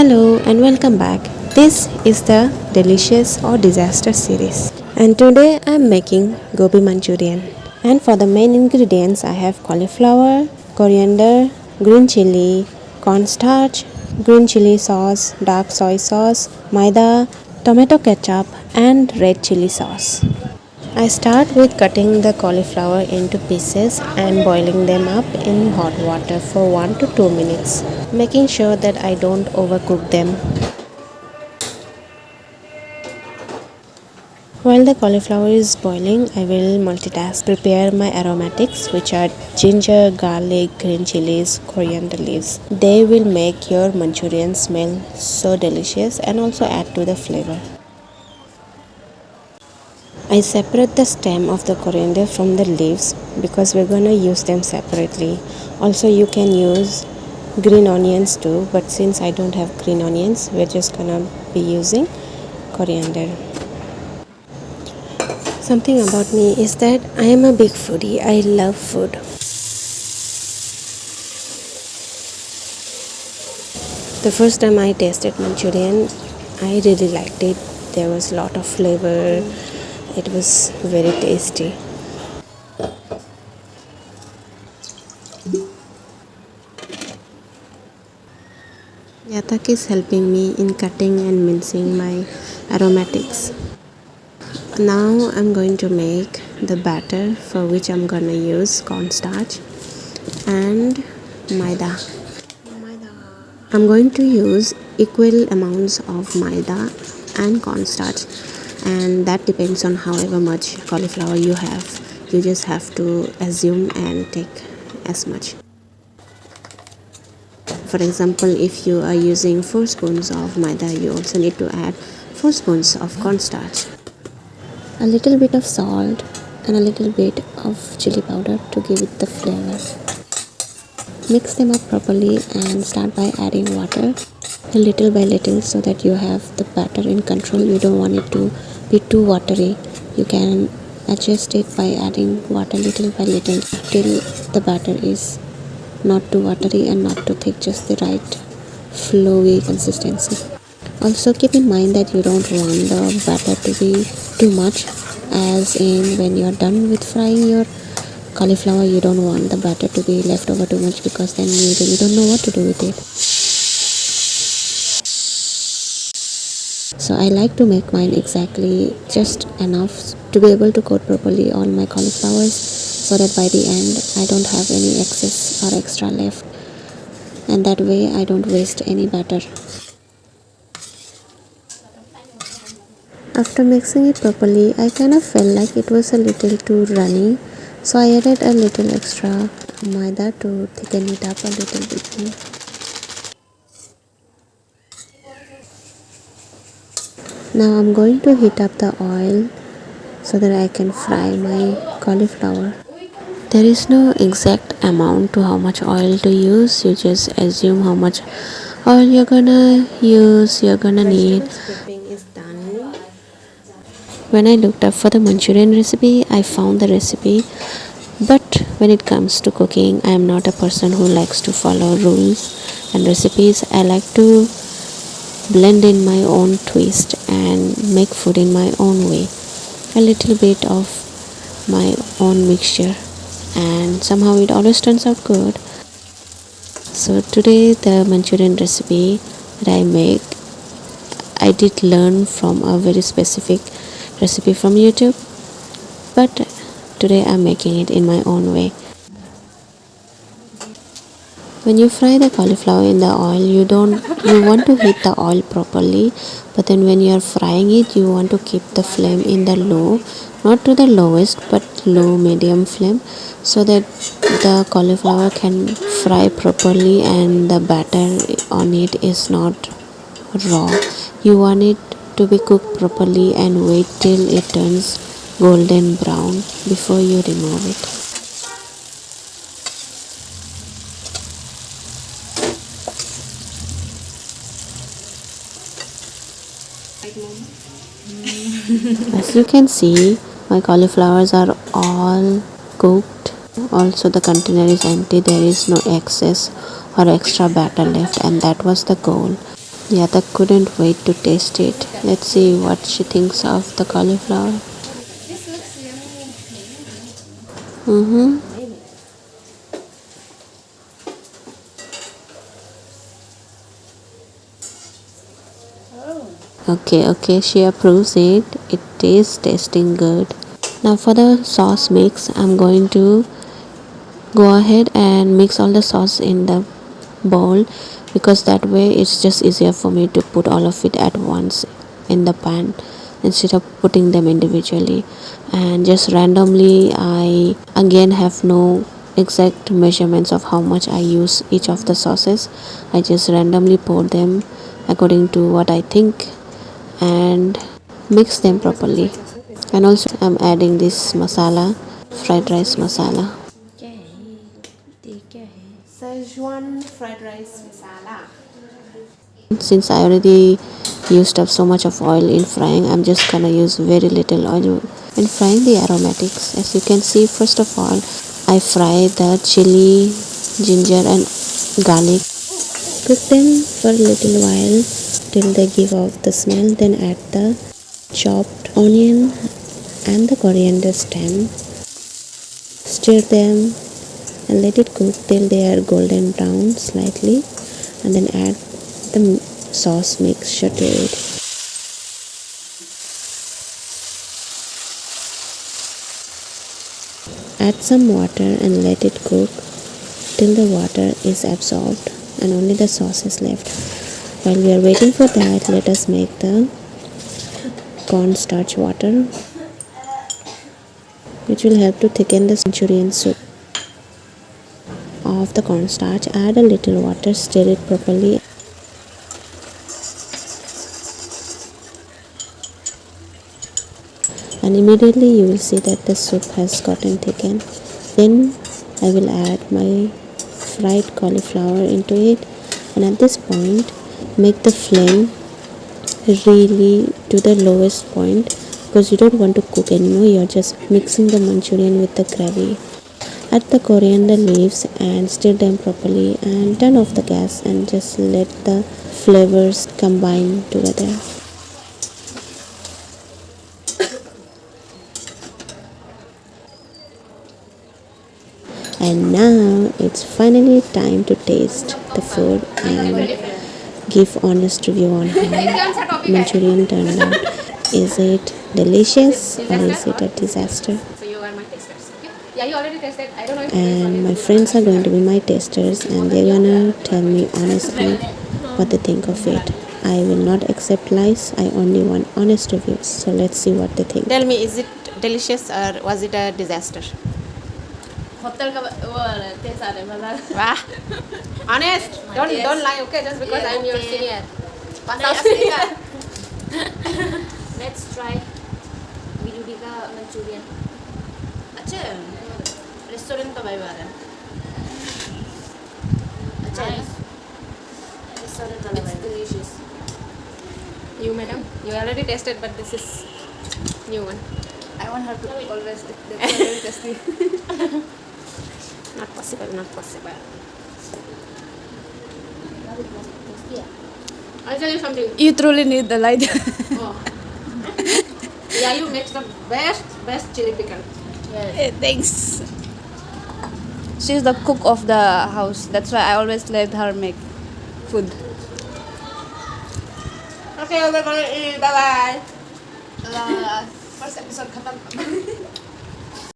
Hello and welcome back. This is the Delicious or Disaster series. And today I'm making gobi manchurian. And for the main ingredients I have cauliflower, coriander, green chili, cornstarch, green chili sauce, dark soy sauce, maida, tomato ketchup and red chili sauce. I start with cutting the cauliflower into pieces and boiling them up in hot water for 1 to 2 minutes, making sure that I don't overcook them. While the cauliflower is boiling, I will multitask, prepare my aromatics, which are ginger, garlic, green chilies, coriander leaves. They will make your manchurian smell so delicious and also add to the flavor. I separate the stem of the coriander from the leaves because we're gonna use them separately. Also, you can use green onions too, but since I don't have green onions, we're just gonna be using coriander. Something about me is that I am a big foodie. I love food. The first time I tasted Manchurian, I really liked it. There was a lot of flavor. It was very tasty. Yatak is helping me in cutting and mincing my aromatics. Now I'm going to make the batter, for which I'm gonna use cornstarch and maida. I'm going to use equal amounts of maida and cornstarch, and that depends on however much cauliflower you have. You just have to assume and take as much. For example, if you are using 4 spoons of maida, you also need to add 4 spoons of cornstarch. A little bit of salt and a little bit of chili powder to give it the flavor. Mix them up properly and start by adding water little by little so that you have the batter in control. You don't want it to be too watery. You can adjust it by adding water little by little till the batter is not too watery and not too thick, just the right flowy consistency. Also keep in mind that you don't want the batter to be too much, as in when you're done with frying your cauliflower, you don't want the batter to be left over too much, because then you really don't know what to do with it. So I like to make mine exactly just enough to be able to coat properly all my cauliflowers, so that by the end I don't have any excess or extra left, and that way I don't waste any batter. After mixing it properly, I kind of felt like it was a little too runny, so I added a little extra maida to thicken it up a little bit more. Now I'm going to heat up the oil so that I can fry my cauliflower. There is no exact amount to how much oil to use. You just assume how much oil you're gonna use, you're gonna need. When I looked up for the Manchurian recipe, I found the recipe, but when it comes to cooking, I am not a person who likes to follow rules and recipes. I like to blend in my own twist and make food in my own way. A little bit of my own mixture, and somehow it always turns out good. So today the Manchurian recipe that I make, I did learn from a very specific recipe from YouTube, but today I'm making it in my own way. When you fry the cauliflower in the oil, you want to heat the oil properly, but then when you are frying it, you want to keep the flame in the low, not to the lowest, but low medium flame, so that the cauliflower can fry properly and the batter on it is not raw. You want it to be cooked properly and wait till it turns golden brown before you remove it. As you can see, my cauliflowers are all cooked. Also the container is empty. There is no excess or extra batter left, and that was the goal. Yada couldn't wait to taste it. Let's see what she thinks of the cauliflower. Mm-hmm. Okay, she approves it. It is tasting good. Now for the sauce mix, I'm going to go ahead and mix all the sauce in the bowl, because that way it's just easier for me to put all of it at once in the pan instead of putting them individually. And just randomly, I again have no exact measurements of how much I use each of the sauces. I just randomly pour them according to what I think and mix them properly. And also I'm adding this masala, fried rice masala. Szechuan fried rice masala. Since I already used up so much of oil in frying, I'm just gonna use very little oil in frying the aromatics. As you can see, first of all, I fry the chili, ginger and garlic. Cook them for a little while till they give off the smell. Then add the chopped onion and the coriander stem. Stir them and let it cook till they are golden brown slightly, and then add the sauce mixture to it. Add some water and let it cook till the water is absorbed and only the sauce is left. While we are waiting for that, let us make the cornstarch water, which will help to thicken the Manchurian soup. Of the cornstarch, add a little water, stir it properly, and immediately you will see that the soup has gotten thickened. Then I will add my fried cauliflower into it, and at this point make the flame really to the lowest point, because you don't want to cook anymore. You're just mixing the Manchurian with the gravy. Add the coriander leaves and stir them properly, and turn off the gas and just let the flavors combine together. And now it's finally time to taste the food and give honest review on how Manchurian turned out. Is it delicious or is it a disaster? So you are my testers. Okay? Yeah, you already tested. I don't know if And my friends are going to be my testers, and they're gonna tell me honestly what they think of it. I will not accept lies. I only want honest reviews. So let's see what they think. Tell me, is it delicious or was it a disaster? hotel ka taste are mala. Wah. Honest. Don't lie, okay? Just because Yeah, I'm your okay. senior. Let's try Vidudika Manchurian. अच्छा restaurant तो भाई बाहर है अच्छा restaurant वाला भाई Delicious. You, madam? You already tasted, but this is new one. I want her to always very tasty. Not possible, not possible. I'll tell you something. You truly need the light. Oh. Yeah, you make the best chili pickle. Thanks. She's the cook of the house. That's why I always let her make food. Okay, we're gonna eat. Bye bye. First episode खत्म.